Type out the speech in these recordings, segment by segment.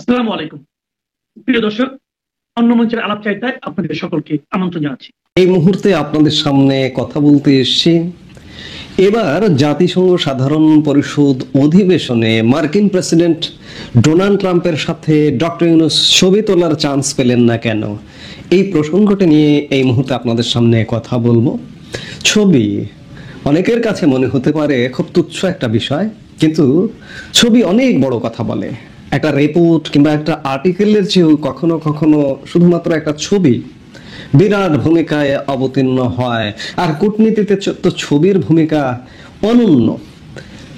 আসসালামু আলাইকুম প্রিয় দর্শক, অন্য মঞ্চের আলাপচারিতায় আপনাদের সকলকে আমন্ত্রণ জানাচ্ছি। এই মুহূর্তে আপনাদের সামনে কথা বলতে এসেছি। এবার জাতিসংঘ সাধারণ পরিষদ অধিবেশনে মার্কিন প্রেসিডেন্ট ডোনাল্ড ট্রাম্পের সাথে ডক্টর ইউনূস ছবি তোলার চান্স পেলেন না কেন, এই প্রসঙ্গটি নিয়ে এই মুহূর্তে আপনাদের সামনে কথা বলবো। ছবি অনেকের কাছে মনে হতে পারে খুব তুচ্ছ একটা বিষয়, কিন্তু ছবি অনেক বড় কথা বলে। একটা রিপোর্ট কিংবা একটা আর্টিকেলের চেয়েও কখনো কখনো শুধুমাত্র একটা ছবি বিরাট ভূমিকায় অবতীর্ণ হয়। আর কূটনীতিতে তো ছবির ভূমিকা অনন্য।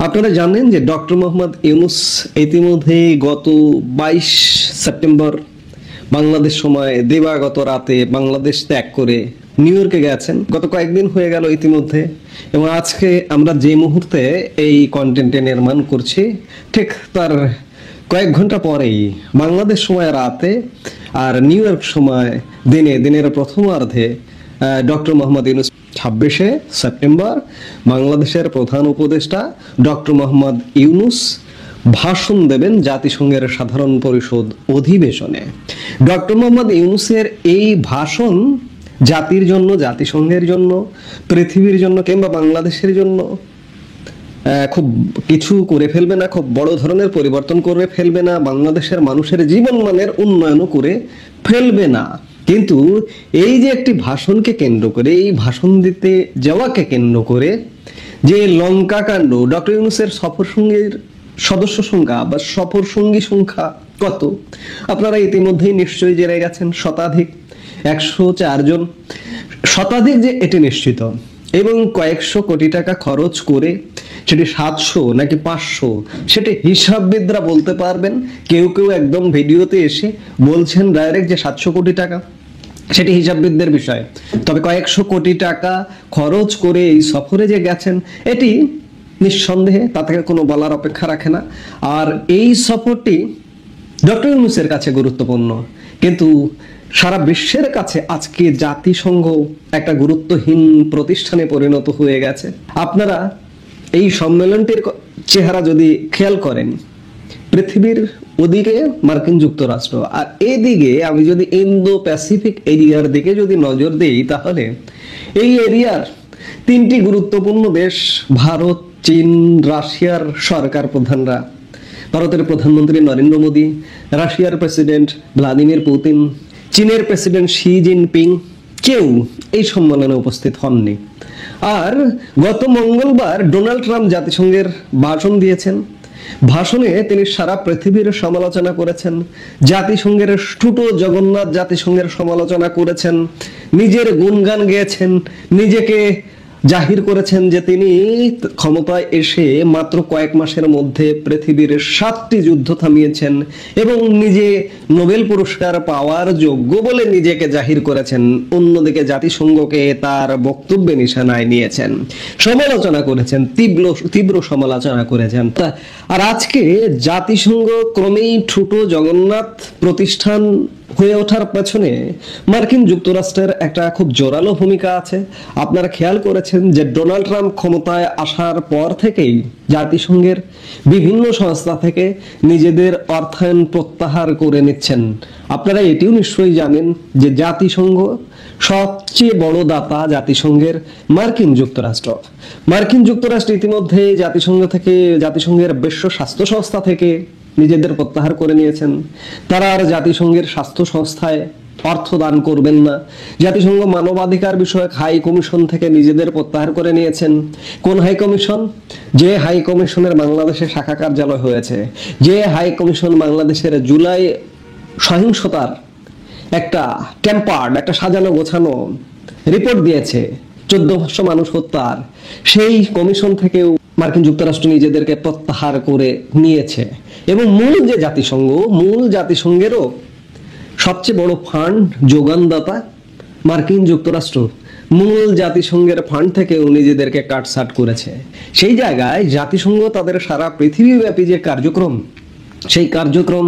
আপনারা জানেন যে ডক্টর মোহাম্মদ ইউনূস ইতিমধ্যেই গত 22 সেপ্টেম্বর বাংলাদেশ সময় দিবাগত রাতে বাংলাদেশ ত্যাগ করে নিউ ইয়র্কে গেছেন। গত কয়েকদিন হয়ে গেল ইতিমধ্যে, এবং আজকে আমরা যে মুহূর্তে এই কন্টেন্টে নির্মাণ করছি ঠিক তার কয়েক ঘন্টা পরেই বাংলাদেশ সময় রাতে আর নিউ ইয়র্ক সময় দিনের প্রথমার্ধে ডক্টর মোহাম্মদ ইউনূস 26শে সেপ্টেম্বর বাংলাদেশের প্রধান উপদেষ্টা ডক্টর মোহাম্মদ ইউনূস ভাষণ দেবেন জাতিসংঘের সাধারণ পরিষদ অধিবেশনে। ডক্টর মোহাম্মদ ইউনূসের এই ভাষণ জাতির জন্য, জাতিসংঘের জন্য, পৃথিবীর জন্য কিংবা বাংলাদেশের জন্য খুব কিছু করে ফেলবে না, খুব বড় ধরনের পরিবর্তন করে ফেলবে না, বাংলাদেশের মানুষের জীবনমানের উন্নয়নও করে ফেলবে না। কিন্তু এই যে একটি ভাষণকে কেন্দ্র করে, এই ভাষণ দিতে যাওয়াকে কেন্দ্র করে যে লঙ্কা কাণ্ড, ডক্টর ইউনূসের সফর সঙ্গীর সদস্য সংখ্যা বা সফর সঙ্গী সংখ্যা কত আপনারা ইতিমধ্যেই নিশ্চয়ই জেনে গেছেন। শতাধিক, 104 জন। শতাধিক যে এটি নিশ্চিত, এবং কয়েকশো কোটি টাকা খরচ করে সেটি 700 নাকি 500 সেটি হিসাববিদরা বলতে পারবেন। কেউ কেউ একদম ভিডিওতে এসে বলছেন ডাইরেক্ট যে 700 কোটি টাকা, সেটি হিসাববিদদের বিষয়। তবে কয়েকশো কোটি টাকা খরচ করে এই সফরে যে গেছেন, এটি নিঃসন্দেহে তাতে কোনো বলার অপেক্ষা রাখে না। আর এই সফরটি ডক্টর ইউনূসের কাছে গুরুত্বপূর্ণ, কিন্তু সারা বিশ্বের কাছে আজকে জাতিসংঘ একটা গুরুত্বহীন প্রতিষ্ঠানে পরিণত হয়ে গেছে। আপনারা এই সম্মেলনটির চেহারা যদি খেয়াল করেন, পৃথিবীর ওদিকে মার্কিন যুক্তরাষ্ট্র, আর এদিকে আমি যদি ইন্দো প্যাসিফিক এরিয়ার দিকে যদি নজর দিই, তাহলে এই এরিয়ার 3টি গুরুত্বপূর্ণ দেশ ভারত, চীন, রাশিয়ার সরকার প্রধানরা, ভারতের প্রধানমন্ত্রী নরেন্দ্র মোদী, রাশিয়ার প্রেসিডেন্ট ভ্লাদিমির পুতিন, চীনের প্রেসিডেন্ট শি জিনপিং, কেউ এই সম্মেলনে উপস্থিত হননি। আর গত মঙ্গলবার ডোনাল্ড ট্রাম্প জাতিসংঘের ভাষণ দিয়েছেন। ভাষণে তিনি সারা পৃথিবীর সমালোচনা করেছেন, জাতিসংঘের ছোট জগন্নাথ জাতিসংঘের সমালোচনা করেছেন, নিজের গুণগান গেয়েছেন, নিজেকে জাহির করেছেন যে তিনি ক্ষমতায় এসে মাত্র কয়েক মাসের মধ্যে পৃথিবীর 7টি যুদ্ধ থামিয়েছেন এবং নিজে নোবেল পুরস্কার পাওয়ার যোগ্য বলে নিজেকে জাহির করেছেন। অন্যদিকে জাতিসংঘকে তার বক্তব্যে নিশানায় নিয়েছেন, সমালোচনা করেছেন, তীব্র সমালোচনা করেছেন। আর আজকে জাতিসংঘ ক্রমেই ছোট জগন্নাথ প্রতিষ্ঠান হয়ে ওঠার পেছনে মার্কিন যুক্তরাষ্ট্রের একটা খুব জোরালো ভূমিকা আছে। আপনারা খেয়াল করেছেন যে ডোনাল্ড ট্রাম্প ক্ষমতায় আসার পর থেকেই জাতিসংঘের বিভিন্ন সংস্থা থেকে নিজেদের অর্থায়ন প্রত্যাহার করে নিচ্ছেন। আপনারা এটিও নিশ্চয়ই জানেন যে জাতিসংঘ সবচেয়ে বড় দাতা জাতিসংঘের মার্কিন যুক্তরাষ্ট্র। মার্কিন যুক্তরাষ্ট্র ইতিমধ্যে জাতিসংঘের বিশ্ব স্বাস্থ্য সংস্থা থেকে নিজেদের প্রত্যাহার করে নিয়েছেন। তারা আর জাতিসংঘের স্বাস্থ্য সংস্থায় অর্থ দান করবেন না। জাতিসংঘ মানবাধিকার বিষয়ক হাই কমিশন থেকে নিজেদের প্রত্যাহার করে নিয়েছেন। কোন হাই কমিশন? যে হাই কমিশনের বাংলাদেশে শাখা কার্যালয় হয়েছে, যে হাই কমিশন বাংলাদেশের জুলাই সহিংসতার একটা একটা সাজানো গোছানো রিপোর্ট দিয়েছে, 1400 মানুষ হত্যার, সেই কমিশন থেকেও মার্কিন যুক্তরাষ্ট্র নিজেদেরকে প্রত্যাহার করে নিয়েছে। এবং মূল জাতিসংঘেরও সবচেয়ে বড় ফান্ড যোগানদাতা মার্কিন যুক্তরাষ্ট্র, মূল জাতিসংঘের ফান্ড থেকেও নিজেদেরকে কাটছাট করেছে। সেই জায়গায় জাতিসংঘ তাদের সারা পৃথিবীব্যাপী যে কার্যক্রম, সেই কার্যক্রম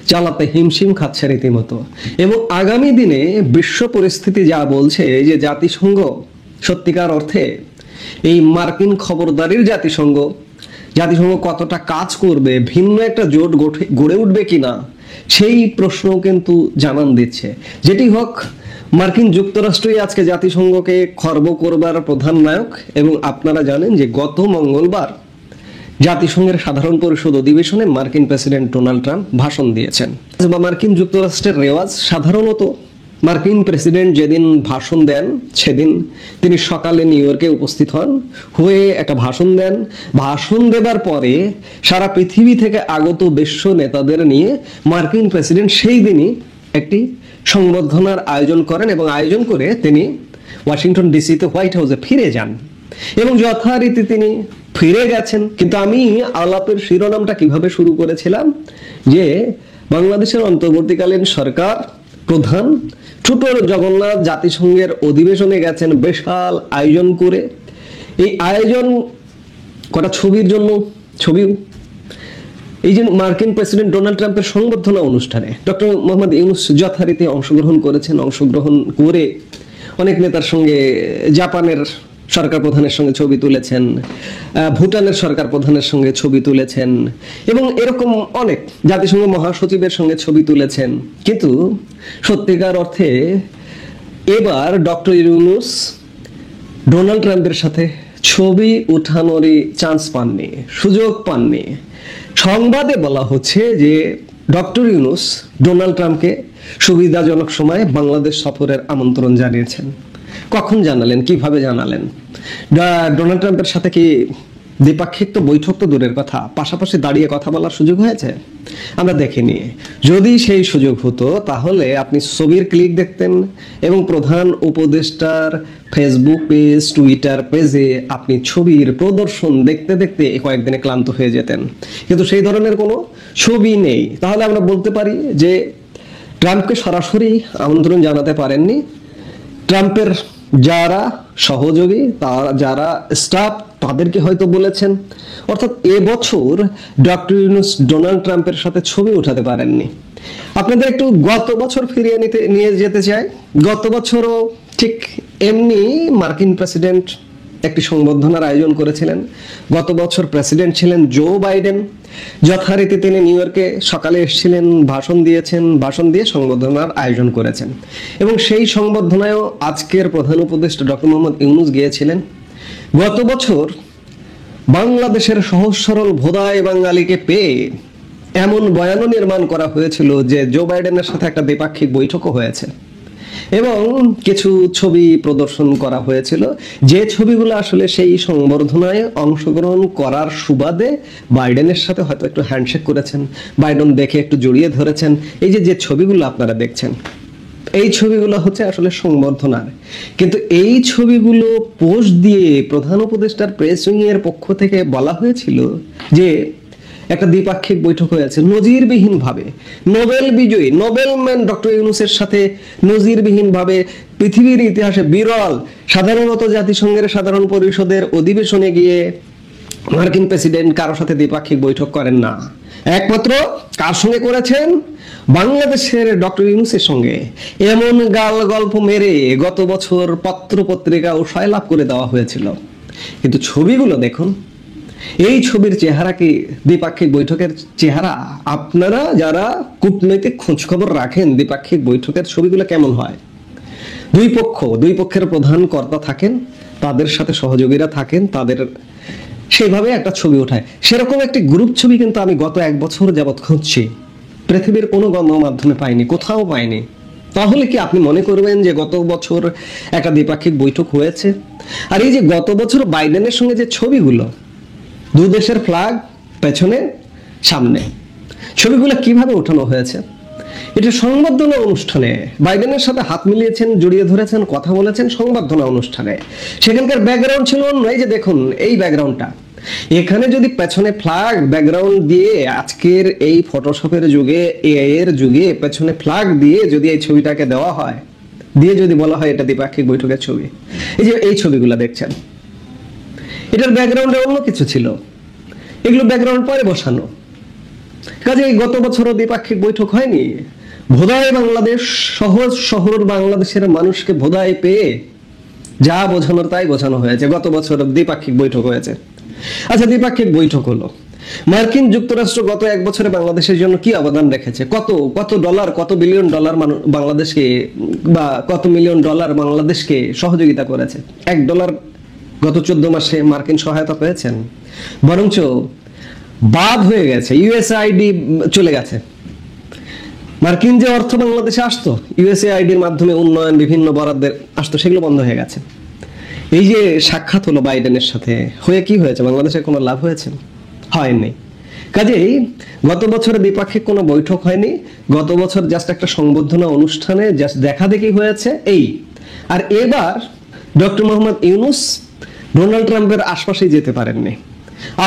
চালাতে হিমশিম খাচ্ছে রীতিমতো। এবং আগামী দিনে বিশ্ব পরিস্থিতি যা বলছে যে জাতিসংঘ সত্যিকার অর্থে এই মার্কিন খবরদারির জাতিসংঘ জাতিসংঘ কতটা কাজ করবে, ভিন্ন একটা জোট গড়ে উঠবে কিনা, সেই প্রশ্ন কিন্তু জানান দিচ্ছে। যেটি হোক, মার্কিন যুক্তরাষ্ট্রই আজকে জাতিসংঘকে খর্ব করবার প্রধান নায়ক। এবং আপনারা জানেন যে গত মঙ্গলবার জাতিসংঘের সাধারণ পরিষদ অধিবেশনে মার্কিন প্রেসিডেন্ট ডোনাল্ড ট্রাম্প ভাষণ দিয়েছেন। বা মার্কিন যুক্তরাষ্ট্রের রেওয়াজ সাধারণত মার্কিন প্রেসিডেন্ট যেদিন ভাষণ দেন সেদিন তিনি সকালে নিউ ইয়র্কে উপস্থিত হন, হয়ে একটা ভাষণ দেন। ভাষণ দেবার পরে সারা পৃথিবী থেকে আগত বিশ্ব নেতাদের নিয়ে মার্কিন প্রেসিডেন্ট সেই দিনই একটি সংবর্ধনার আয়োজন করেন এবং আয়োজন করে তিনি ওয়াশিংটন ডিসিতে হোয়াইট হাউসে ফিরে যান এবং যথারীতি তিনি ফিরে গেছেন। কিন্তু আমি আলাপের শিরোনামটা কিভাবে শুরু করেছিলাম যে বাংলাদেশের অন্তর্বর্তীকালীন সরকার প্রধান ছোটর জগন্নাথ জাতিসংঘের অধিবেশনে গেছেন বিশাল আয়োজন করে। এই আয়োজন করা ছবির জন্য ছবিও এই যে মার্কিন প্রেসিডেন্ট ডোনাল্ড ট্রাম্পের সংবর্ধনা অনুষ্ঠানে ডক্টর মোহাম্মদ ইউনূস যথারীতি অংশগ্রহণ করেছেন। অংশগ্রহণ করে অনেক নেতার সঙ্গে, জাপানের সরকার প্রধানের সঙ্গে ছবি তুলেছেন, ভুটানের সরকার প্রধানের সঙ্গে ছবি তুলেছেন এবং এরকম অনেক জাতিসংঘ মহাসচিবের সঙ্গে ছবি তুলেছেন। কিন্তু সত্যিকার অর্থে এবার ডক্টর ইউনূস ডোনাল্ড ট্রাম্পের সাথে ছবি উঠানোরই চান্স পাননি, সুযোগ পাননি। সংবাদে বলা হচ্ছে যে ডক্টর ইউনূস ডোনাল্ড ট্রাম্পকে সুবিধাজনক সময়ে বাংলাদেশ সফরের আমন্ত্রণ জানিয়েছেন। কখন জানালেন, কিভাবে জানালেন? ডোনাল্ড ট্রাম্পের সাথে কি দ্বিপাক্ষিক তো বৈঠক তো দূরের কথা, পাশাপাশি দাঁড়িয়ে কথা বলার সুযোগ হয়েছে? আমরা দেখিনি। যদি সেই সুযোগ হতো তাহলে আপনি ছবির ক্লিক দেখতেন এবং প্রধান উপদেষ্টার ফেসবুক পেজ, টুইটার পেজে আপনি ছবির প্রদর্শন দেখতে দেখতে কয়েকদিনে ক্লান্ত হয়ে যেতেন। কিন্তু সেই ধরনের কোনো ছবি নেই। তাহলে আমরা বলতে পারি যে ট্রাম্পকে সরাসরি আমন্ত্রণ জানাতে পারেননি। ট্রাম্পের যারা সহযোগী, তারা যারা স্টাফ, তাদেরকে হয়তো বলেছেন। অর্থাৎ এবছর ডক্টর ইউনূস ডোনাল্ড ট্রাম্পের সাথে ছবি উঠাতে পারেননি। আপনাদের একটু গত বছর ফিরিয়ে নিয়ে যেতে চাই। গত বছরও ঠিক এমনি মার্কিন প্রেসিডেন্ট একটি সংবর্ধনার আয়োজন করেছিলেন। গত বছর প্রেসিডেন্ট ছিলেন জো বাইডেন। যথারীতি তিনি নিউ ইয়র্কে সকালে এসেছিলেন, ভাষণ দিয়েছেন, ভাষণ দিয়ে সংবর্ধনার আয়োজন করেছেন এবং সেই সংবর্ধনায়ও আজকের প্রধান উপদেষ্টা ডক্টর মোহাম্মদ ইউনূস গিয়েছিলেন। গত বছর বাংলাদেশের সহজ সরল ভোদায় বাঙালিকে পেয়ে এমন বয়ানও নির্মাণ করা হয়েছিল যে জো বাইডেনের সাথে একটা দ্বিপাক্ষিক বৈঠকও হয়েছে এবং কিছু ছবি প্রদর্শন করা হয়েছিল, যে ছবিগুলো আসলে সেই সংবর্ধনায় অংশগ্রহণ করার সুবাদে বাইডেনের সাথে হয়তো একটু হ্যান্ডশেক করেছেন, বাইডেন দেখে একটু জড়িয়ে ধরেছেন। এই যে ছবিগুলো আপনারা দেখছেন, এই ছবিগুলো হচ্ছে আসলে সংবর্ধনার। কিন্তু এই ছবিগুলো পোস্ট দিয়ে প্রধান উপদেষ্টার প্রেস উইং এর পক্ষ থেকে বলা হয়েছিল যে একটা দ্বিপাক্ষিক বৈঠক হয়েছে নজিরবিহীন ভাবে। নোবেল বিজয়ী, নোবেলম্যান ডক্টর ইউনূসের সাথে নজিরবিহীন ভাবে, পৃথিবীর ইতিহাসে বিরল। সাধারণত জাতিসংঘের সাধারণ পরিষদের অধিবেশনে গিয়ে মার্কিন প্রেসিডেন্ট কারোর সাথে দ্বিপাক্ষিক বৈঠক করেন না। একমাত্র কার সঙ্গে করেছেন? বাংলাদেশের ডক্টর ইউনূসের সঙ্গে। এমন গাল গল্প মেরে গত বছর পত্র পত্রিকা ও সয়লাভ করে দেওয়া হয়েছিল। কিন্তু ছবিগুলো দেখুন, এই ছবির চেহারা কি দ্বিপাক্ষিক বৈঠকের চেহারা? আপনারা যারা কূটনৈতিক খোঁজখবর রাখেন, দ্বিপাক্ষিক বৈঠকের ছবিগুলো কেমন হয়? দুই পক্ষের প্রধান কর্তা থাকেন, তাদের সাথে সহযোগীরা থাকেন, তাদের সেভাবে একটা ছবি ওঠায়। সেরকম একটি গ্রুপ ছবি কিন্তু আমি গত 1 বছর যাবৎ খুঁজছি, পৃথিবীর কোনো গণমাধ্যমে পাইনি, কোথাও পাইনি। তাহলে কি আপনি মনে করবেন যে গত বছর একটা দ্বিপাক্ষিক বৈঠক হয়েছে? আর এই যে গত বছর বাইডেনের সঙ্গে যে ছবিগুলো, দুই দেশের ফ্ল্যাগ পেছনে সামনে, ছবিগুলো কিভাবে উঠানো হয়েছে? এটা সংবর্ধনা অনুষ্ঠানে বাইডেনের সাথে হাত মিলিয়েছেন, জড়িয়ে ধরেছেন, কথা বলেছেন সংবর্ধনা অনুষ্ঠানে। সেখানকার ব্যাকগ্রাউন্ড ছিল অন্য। এই যে দেখুন এই ব্যাকগ্রাউন্ডটা, এখানে যদি পেছনে ফ্ল্যাগ ব্যাকগ্রাউন্ড দিয়ে আজকের এই ফটোশপের যুগে, এআই এর যুগে পেছনে ফ্ল্যাগ দিয়ে যদি এই ছবিটাকে দেওয়া হয়, দিয়ে যদি বলা হয় এটা দ্বিপাক্ষিক বৈঠকের ছবি, এই যে এই ছবিগুলো দেখছেন, এটার ব্যাকগ্রাউন্ডে অন্য কিছু ছিল, এগুলো ব্যাকগ্রাউন্ড পরে বসানো। কাজে গত বছরও দ্বিপাক্ষিক বৈঠক হয়নি। ভোদায় বাংলাদেশ, সহজ শহর বাংলাদেশের মানুষকে ভোদায় পেয়ে যা বোঝানোর তাই বোঝানো হয়েছে। গত বছর দ্বিপাক্ষিক বৈঠক হয়েছে। আচ্ছা, দ্বিপাক্ষিক বৈঠক হলো। মার্কিন যুক্তরাষ্ট্র গত 1 বছরে বাংলাদেশের জন্য কি অবদান রেখেছে? কত কত ডলার, কত বিলিয়ন ডলার বাংলাদেশকে, বা কত মিলিয়ন ডলার বাংলাদেশকে সহযোগিতা করেছে? $1 গত 14 মাসে মার্কিন সহায়তা পেয়েছেন? বরঞ্চ বাদ হয়ে গেছে, ইউএসএআইডি চলে গেছে। মার্কিন যে অর্থ বাংলাদেশে আসতো ইউএসএআইডির মাধ্যমে, উন্নয়ন বিভিন্ন বরাদ্দের আসতো, সেগুলো বন্ধ হয়ে গেছে। এই যে সাক্ষাৎ হলো বাইডেনের সাথে, হয়ে কি হয়েছে? বাংলাদেশের কোনো লাভ হয়েছে? হয়নি। কাজেই গত বছরে দ্বিপাক্ষিক কোনো বৈঠক হয়নি, গত বছর জাস্ট একটা সংবর্ধনা অনুষ্ঠানে জাস্ট দেখা দেখি হয়েছে এই। আর এবার ডক্টর মোহাম্মদ ইউনূস ডোনাল্ড ট্রাম্পের আশপাশেই যেতে পারেননি।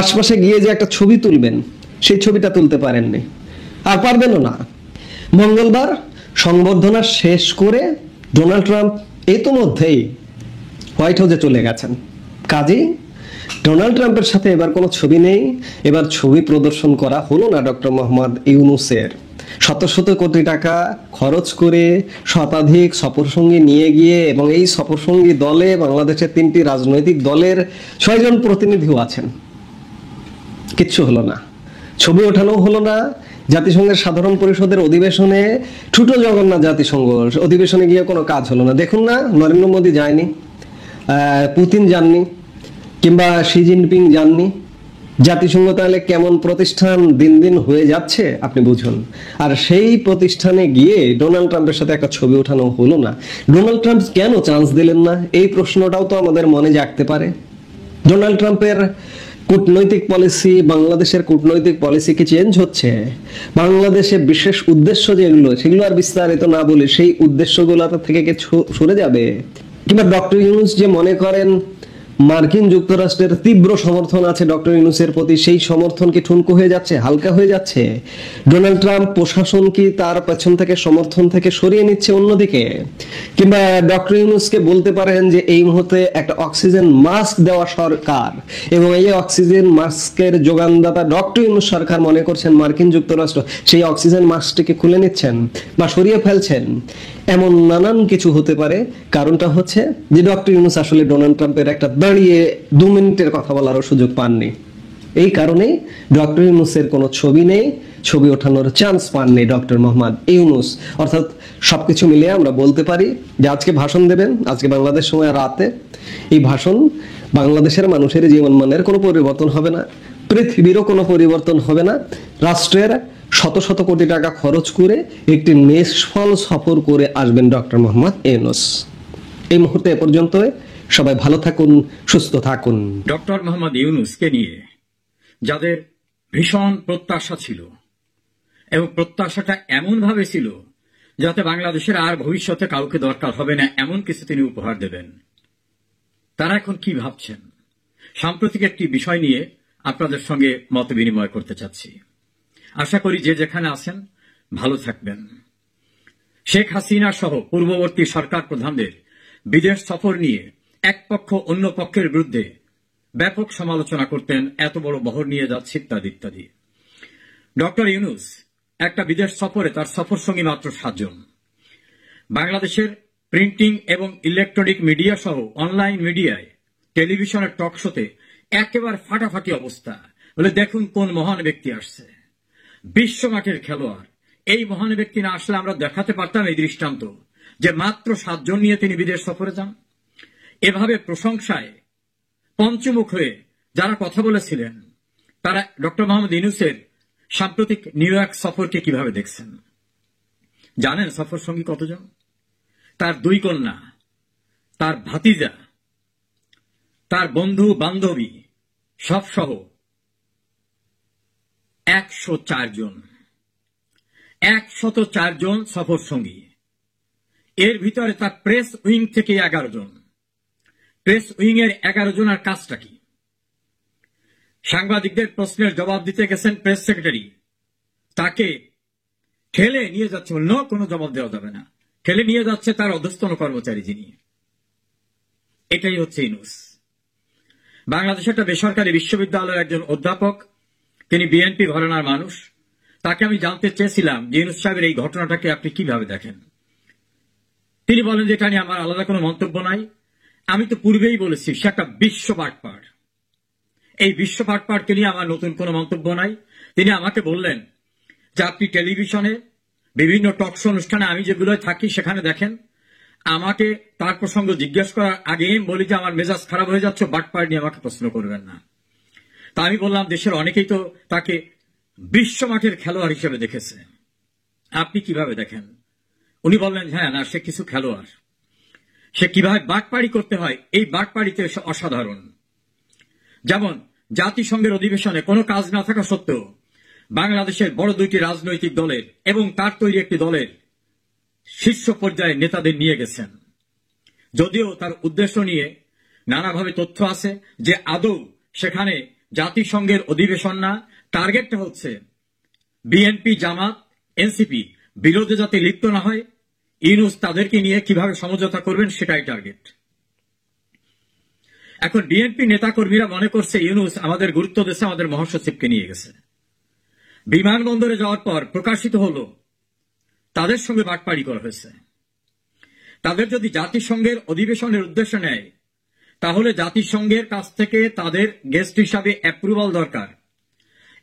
আশপাশে গিয়ে যে একটা ছবি তুলবেন, সেই ছবিটা তুলতে পারেননি, আর পারবেনও না। মঙ্গলবার সংবর্ধনা শেষ করে ডোনাল্ড ট্রাম্প ইতোমধ্যেই হোয়াইট হাউসে চলে গেছেন। কাজেই ডোনাল্ড ট্রাম্পের সাথে এবার কোনো ছবি নেই, এবার ছবি প্রদর্শন করা হলো না ডক্টর মোহাম্মদ ইউনূসের। শত শত কোটি টাকা খরচ করে শতাধিক সফরসঙ্গী নিয়ে গিয়ে, এবং এই সফরসঙ্গী দলে বাংলাদেশের 3টি রাজনৈতিক দলের 6 জন প্রতিনিধিও আছেন, কিচ্ছু হলো না। ছবি ওঠানো হলো না। জাতিসংঘের সাধারণ পরিষদের অধিবেশনে, ছোট জগন্নাথ জাতিসংঘ অধিবেশনে গিয়ে কোনো কাজ হলো না। দেখুন না, নরেন্দ্র মোদী যায়নি, পুতিন যাননি, কিংবা শি জিনপিং যাননি। জাতিসংঘ তাহলে কেমন প্রতিষ্ঠান দিন দিন হয়ে যাচ্ছে আপনি বুঝুন। আর সেই প্রতিষ্ঠানে গিয়ে ডোনাল্ড ট্রাম্পের সাথে একটা ছবি ওঠানো হলো না। ডোনাল্ড ট্রাম্প কেন চান্স দিলেন না, এই প্রশ্নটাও তো আমাদের মনে জাগতে পারে। ডোনাল্ড ট্রাম্পের কূটনৈতিক পলিসি, বাংলাদেশের কূটনৈতিক পলিসি কি চেঞ্জ হচ্ছে? বাংলাদেশে বিশেষ উদ্দেশ্য যেগুলো, সেগুলো আর বিস্তারিত না বলে সেই উদ্দেশ্যগুলো থেকে কি সরে যাবে? কিংবা ডক্টর ইউনূস যে মনে করেন মার্কিন যুক্তরাষ্ট্রের তীব্র সমর্থন আছে ডক্টর ইউনূসের প্রতি, সেই সমর্থন কি ঠুনকো হয়ে যাচ্ছে, হালকা হয়ে যাচ্ছে? ডোনাল্ড ট্রাম্প প্রশাসন কি তার পেছন থেকে সমর্থন থেকে সরিয়ে নিচ্ছে অন্যদিকে? কিংবা ডক্টর ইউনূসকে বলতে পারেন যে এই মুহূর্তে একটা অক্সিজেন মাস্ক দেওয়া সরকার, এবং এই অক্সিজেন মাস্কের যোগানদাতা ডক্টর ইউনূস সরকার মনে করছেন মার্কিন যুক্তরাষ্ট্র সেই অক্সিজেন মাস্কটিকে খুলে নিচ্ছেন বা সরিয়ে ফেলছেন। এমন নানান কিছু হতে পারে। কারণটা হচ্ছে যে ডক্টর ইউনূস আসলে ডোনাল্ড ট্রাম্পের একটা দাঁড়িয়ে 2 মিনিটের কথা বলারও সুযোগ পাননি। এই কারণেই ডক্টর ইউনূসের কোনো ছবি নেই, ছবি ওঠানোর চান্স পাননি ডক্টর মোহাম্মদ ইউনূস। অর্থাৎ সবকিছু মিলিয়ে আমরা বলতে পারি যে আজকে ভাষণ দেবেন, আজকে বাংলাদেশ সময় রাতে। এই ভাষণ বাংলাদেশের মানুষের জীবনমানের কোনো পরিবর্তন হবে না, পৃথিবীরও কোনো পরিবর্তন হবে না। রাষ্ট্রের শত শত কোটি টাকা খরচ করে একটি নিষ্ফল সফর করে আসবেন ডক্টর মোহাম্মদ ইউনূস। এই মুহূর্তে এ পর্যন্ত। সবাই ভালো থাকুন, সুস্থ থাকুন। ডক্টর মোহাম্মদ ইউনূসকে নিয়ে যাদের ভীষণ প্রত্যাশা ছিল, এবং প্রত্যাশাটা এমন ভাবে ছিল যাতে বাংলাদেশের আর ভবিষ্যতে কাউকে দরকার হবে না এমন কিছু তিনি উপহার দেবেন, তারা এখন কি ভাবছেন সাম্প্রতিক একটি বিষয় নিয়ে আপনাদের সঙ্গে মত বিনিময় করতে চাচ্ছি। আশা করি যে যেখানে আছেন ভালো থাকবেন। শেখ হাসিনা সহ পূর্ববর্তী সরকার প্রধানদের বিদেশ সফর নিয়ে এক পক্ষ অন্য পক্ষের বিরুদ্ধে ব্যাপক সমালোচনা করতেন, এত বড় বহর নিয়ে যাচ্ছে ইত্যাদি ইত্যাদি। ডক্টর ইউনূস একটা বিদেশ সফরে তার সফর সঙ্গী মাত্র 7 জন। বাংলাদেশের প্রিন্টিং এবং ইলেকট্রনিক মিডিয়া সহ অনলাইন মিডিয়ায়, টেলিভিশনের টক শোতে একেবারে ফাটাফাটি অবস্থা। বলে দেখুন কোন মহান ব্যক্তি আসছে, বিশ্বমাটের খেলোয়াড়। এই মহান ব্যক্তি না আসলে আমরা দেখাতে পারতাম এই দৃষ্টান্ত যে মাত্র 7 জন নিয়ে তিনি বিদেশ সফরে যান। এভাবে প্রশংসায় পঞ্চমুখ হয়ে যারা কথা বলেছিলেন তারা ডক্টর মোহাম্মদ ইউনূসের সাম্প্রতিক নিউ ইয়র্ক সফরকে কিভাবে দেখছেন জানেন? সফর সঙ্গী কতজন? তার 2 কন্যা, তার ভাতিজা, তার বন্ধু বান্ধবী সব সহ 104 জন। 104 জন সফর সঙ্গী। এর ভিতরে তার প্রেস উইং থেকে 11 জন। প্রেস উইং এর 11 জনের কাজটা কি? সাংবাদিকদের প্রশ্নের জবাব দিতে গেছেন প্রেস সেক্রেটারি, তাকে ঠেলে নিয়ে যাচ্ছে, কোনো জবাব দেওয়া যাবে না, ঠেলে নিয়ে যাচ্ছে তার অধস্তন কর্মচারী যিনি। এটাই হচ্ছে ইউনূস। বাংলাদেশের একটা বেসরকারি বিশ্ববিদ্যালয়ের একজন অধ্যাপক, তিনি বিএনপি ঘরানার মানুষ। তাকে আমি জানতে চেয়েছিলাম যে ইউনূস সাহেবের এই ঘটনাটাকে আপনি কিভাবে দেখেন। তিনি বলেন যে এটা নিয়ে আমার আলাদা কোনো মন্তব্য নাই। আমি তো পূর্বেই বলেছি সে একটা বিশ্ব বাটপার, এই বিশ্ব পাটপাড়কে নিয়ে আমার নতুন কোনো মন্তব্য নাই। তিনি আমাকে বললেন যে আপনি টেলিভিশনে বিভিন্ন টক শো অনুষ্ঠানে আমি যেগুলো থাকি সেখানে দেখেন, আমাকে তার প্রসঙ্গ জিজ্ঞেস করার আগেই বলি যে আমার মেজাজ খারাপ হয়ে যাচ্ছে, বাটপাড় নিয়ে আমাকে প্রশ্ন করবেন না। তা আমি বললাম দেশের অনেকেই তো তাকে বিশ্ব মাঠের খেলোয়াড় হিসেবে দেখেছে, আপনি কিভাবে দেখেন? উনি বললেন হ্যাঁ না, সে কিছু খেলোয়াড়, সে কিভাবে বাটপাড়ি করতে হয় এই বাটপাড়িতে অসাধারণ। যেমন জাতিসংঘের অধিবেশনে কোনো কাজ না থাকা সত্ত্বেও বাংলাদেশের বড় দুইটি রাজনৈতিক দলের এবং তার তৈরি একটি দলের শীর্ষ পর্যায়ে নেতাদের নিয়ে গেছেন, যদিও তার উদ্দেশ্য নিয়ে নানাভাবে তথ্য আছে যে আদৌ সেখানে জাতিসংঘের অধিবেশন না, টার্গেটটা হচ্ছে বিএনপি, জামাত, এনসিপি বিরোধে যাতে লিপ্ত না হয়, ইউনূস তাদেরকে নিয়ে কিভাবে সমঝোতা করবেন সেটাই টার্গেট। এখন বিএনপি নেতাকর্মীরা মনে করছে ইউনূস আমাদের গুরুত্ব দিয়েছে, আমাদের মহাসচিবকে নিয়ে গেছে। বিমানবন্দরে যাওয়ার পর প্রকাশিত হলো তাদের সঙ্গে বাটপাড়ি করা হয়েছে। তাদের যদি জাতিসংঘের অধিবেশনের উদ্দেশ্য নেয় তাহলে জাতিসংঘের কাছ থেকে তাদের গেস্ট হিসাবে অ্যাপ্রুভাল দরকার,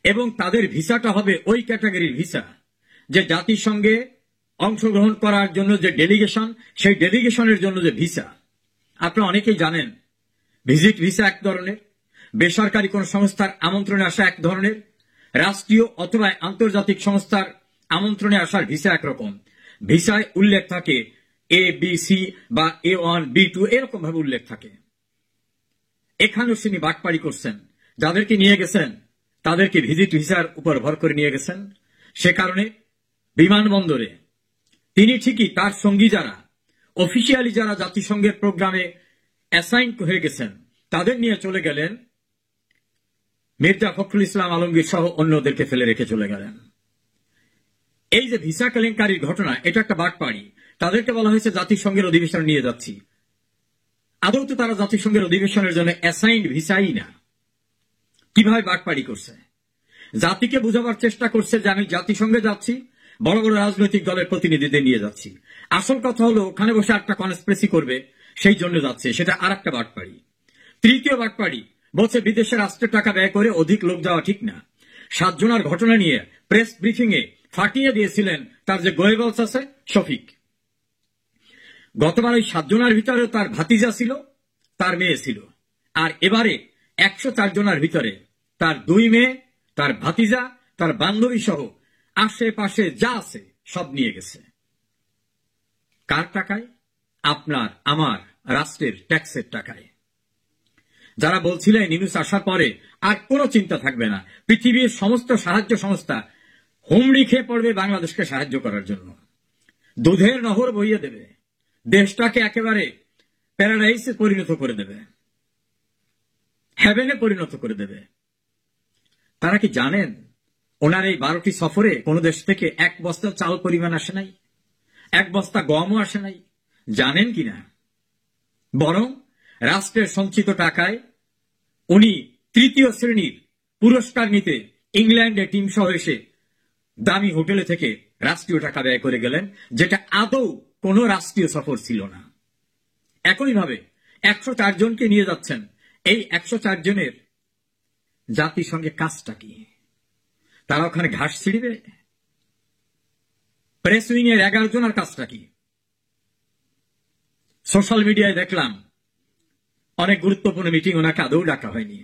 এবং তাদের ভিসাটা হবে ওই ক্যাটাগরির ভিসা যে জাতিসংঘে অংশগ্রহণ করার জন্য যে ডেলিগেশন, সেই ডেলিগেশনের জন্য যে ভিসা। আপনারা অনেকেই জানেন ভিজিট ভিসা এক ধরনের, বেসরকারি কোন সংস্থার আমন্ত্রণে আসা এক ধরনের, রাষ্ট্রীয় অথবা আন্তর্জাতিক সংস্থার আমন্ত্রণে আসার ভিসা একরকম। ভিসায় উল্লেখ থাকে ABC বা A1, B2 এরকম ভাবে উল্লেখ থাকে। এখানেও তিনি বাটপাড়ি করছেন, যাদেরকে নিয়ে গেছেন তাদেরকে ভিজিট ভিসার উপর ভর করে নিয়ে গেছেন। সে কারণে বিমানবন্দরে তিনি ঠিকই তার সঙ্গী যারা অফিসিয়ালি যারা জাতিসংঘের প্রোগ্রামে অ্যাসাইন হয়ে গেছেন তাদের নিয়ে চলে গেলেন, মির্জা ফখরুল ইসলাম আলমগীর সহ অন্যদেরকে ফেলে রেখে চলে গেলেন। এই যে ভিসা কেলেঙ্কারির ঘটনা, এটা একটা বাটপাড়ি। তাদেরকে বলা হয়েছে জাতিসংঘের অধিবেশনে নিয়ে যাচ্ছি, আদৌ তো তারা জাতিসংঘের অধিবেশনের জন্য অ্যাসাইন্ড ভিসাই না। কিভাবে বাটপাড়ি করছে? জাতিকে বোঝাবার চেষ্টা করছে যে আমি জাতিসংঘে যাচ্ছি, বড় বড় রাজনৈতিক দলের প্রতিনিধিদের নিয়ে যাচ্ছি। আসল কথা হলো ওখানে বসে একটা কনস্পিরেসি করবে, সেই জন্য যাচ্ছে, সেটা আর একটা বাটপাড়ি। তৃতীয় বাটপাড়ি বলছে বিদেশে রাষ্ট্রের টাকা ব্যয় করে অধিক লোক যাওয়া ঠিক না। 7 জনের ঘটনা নিয়ে প্রেস ব্রিফিং এ ফাটিয়ে দিয়েছিলেন তার যে গোয়েবলস আছে শফিক। গতবার ওই 7 জনের ভিতরে তার ভাতিজা ছিল, তার মেয়ে ছিল, আর এবারে 104 জনের ভিতরে তার 2 মেয়ে, তার ভাতিজা, তার বান্ধবী সহ আশেপাশে যা আছে সব নিয়ে গেছে। কার টাকায়? আপনার আমার রাষ্ট্রের ট্যাক্সের টাকায়। যারা বলছিলেন ইউনূস আসার পরে আর কোনো চিন্তা থাকবে না, পৃথিবীর সমস্ত সাহায্য সংস্থা হুমড়ি খেয়ে পড়বে বাংলাদেশকে সাহায্য করার জন্য, দুধের নহর বইয়ে দেবে, দেশটাকে একেবারে প্যারাডাইসে পরিণত করে দেবে, হেভেনে পরিণত করে দেবে। তারা কি জানেন ওনার এই 12টি সফরে কোন দেশ থেকে 1 বস্তা চাল পরিমাণ আসে নাই, 1 বস্তা গমও আসে নাই? জানেন কিনা? বরং রাষ্ট্রের সঞ্চিত টাকায় উনি 3য় শ্রেণীর পুরস্কার নিতে ইংল্যান্ডে টিম সহ এসে দামি হোটেলে থেকে রাষ্ট্রীয় টাকা ব্যয় করে গেলেন, যেটা আদৌ কোন রাষ্ট্রীয় সফর ছিল না। একইভাবে 104 জনকে নিয়ে যাচ্ছেন। এই 104 জনের জাতিসংঘে কাজটা কি? তারা ওখানে ঘাস ছিঁড়বে? প্রেস উইং এর 11 জনের কাজটা কি? সোশ্যাল মিডিয়ায় দেখলাম অনেক গুরুত্বপূর্ণ মিটিং ওনাকে আদৌ ডাকা হয়নি,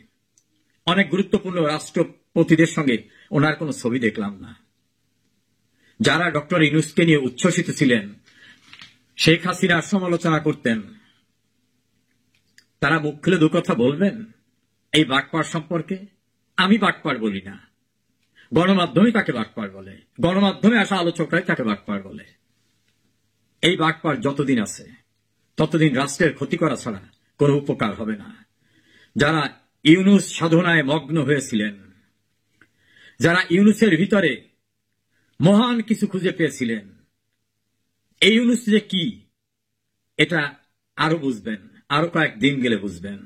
অনেক গুরুত্বপূর্ণ রাষ্ট্রপতিদের সঙ্গে ওনার কোন ছবি দেখলাম না। যারা ডক্টর ইউনূসকে নিয়ে উচ্ছ্বসিত ছিলেন, শেখ হাসিনার সমালোচনা করতেন, তারা মুখ খুলে 2 কথা বলবেন এই বাটপাড় সম্পর্কে? আমি বাটপাড় বলি না, গণমাধ্যমে তাকে বাটপাড় বলে, গণমাধ্যমে আসা আলোচকরাই তাকে বাটপাড় বলে। এই বাটপাড় যতদিন আছে ততদিন রাষ্ট্রের ক্ষতি করা ছাড়া কোনো উপকার হবে না। যারা ইউনূস সাধনায় মগ্ন হয়েছিলেন, যারা ইউনূসের ভিতরে মহান কিছু খুঁজে পেয়েছিলেন, এই ইউনূস যে কি এটা আরো বুঝবেন, আরো কয়েকদিন গেলে বুঝবেন।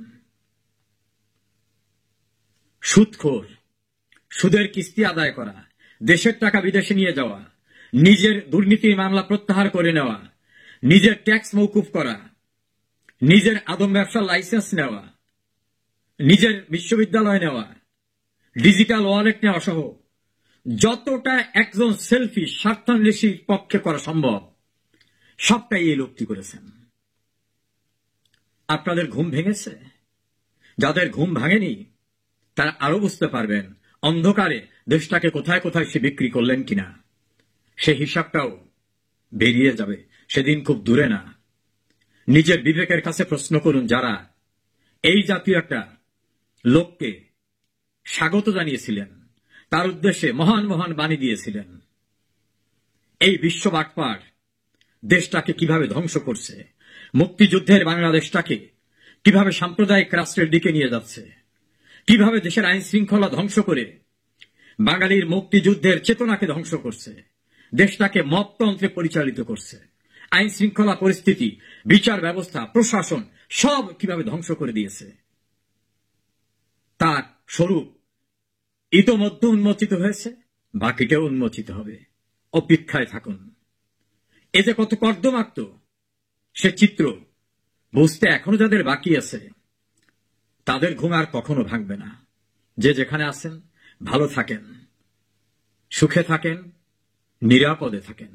সুদখোর, সুদের কিস্তি আদায় করা, দেশের টাকা বিদেশে নিয়ে যাওয়া, নিজের দুর্নীতির মামলা প্রত্যাহার করে নেওয়া, নিজের ট্যাক্স মওকুফ করা, নিজের আদম ব্যবসার লাইসেন্স নেওয়া, নিজের বিশ্ববিদ্যালয় নেওয়া, ডিজিটাল ওয়ালেট নেওয়া সহ যতটা একজন সেলফি স্বার্থান্বেষীর পক্ষে করা সম্ভব সবটাই এই লোকটি করেছেন। আপনাদের ঘুম ভেঙেছে? যাদের ঘুম ভাঙেনি তারা আরো বুঝতে পারবেন অন্ধকারে দেশটাকে কোথায় কোথায় সে বিক্রি করলেন কিনা। সে হিসাবটাও বেরিয়ে যাবে, সেদিন খুব দূরে না। নিজের বিবেকের কাছে প্রশ্ন করুন, যারা এই জাতীয় একটা লোককে স্বাগত জানিয়েছিলেন, তার উদ্দেশ্যে মহান মহান বাণী দিয়েছিলেন, এই বিশ্ব বাটপার দেশটাকে কিভাবে ধ্বংস করছে, মুক্তিযুদ্ধের বাংলাদেশটাকে কিভাবে সাম্প্রদায়িক রাষ্ট্রের দিকে নিয়ে যাচ্ছে, কিভাবে দেশের আইন শৃঙ্খলা ধ্বংস করে বাঙালির মুক্তিযুদ্ধের চেতনাকে ধ্বংস করছে, দেশটাকে মপতন্ত্রে পরিচালিত করছে, আইন শৃঙ্খলা পরিস্থিতি, বিচার ব্যবস্থা, প্রশাসন সব কিভাবে ধ্বংস করে দিয়েছে, তার স্বরূপ ইতোমধ্যে উন্মোচিত হয়েছে, বাকিটাও উন্মোচিত হবে। অপেক্ষায় থাকুন। এ যে কত কর্দমাক্ত সে চিত্র বুঝতে এখনো যাদের বাকি আছে তাদের ঘুম আর কখনো ভাঙবে না। যে যেখানে আছেন ভালো থাকেন, সুখে থাকেন, নিরাপদে থাকেন।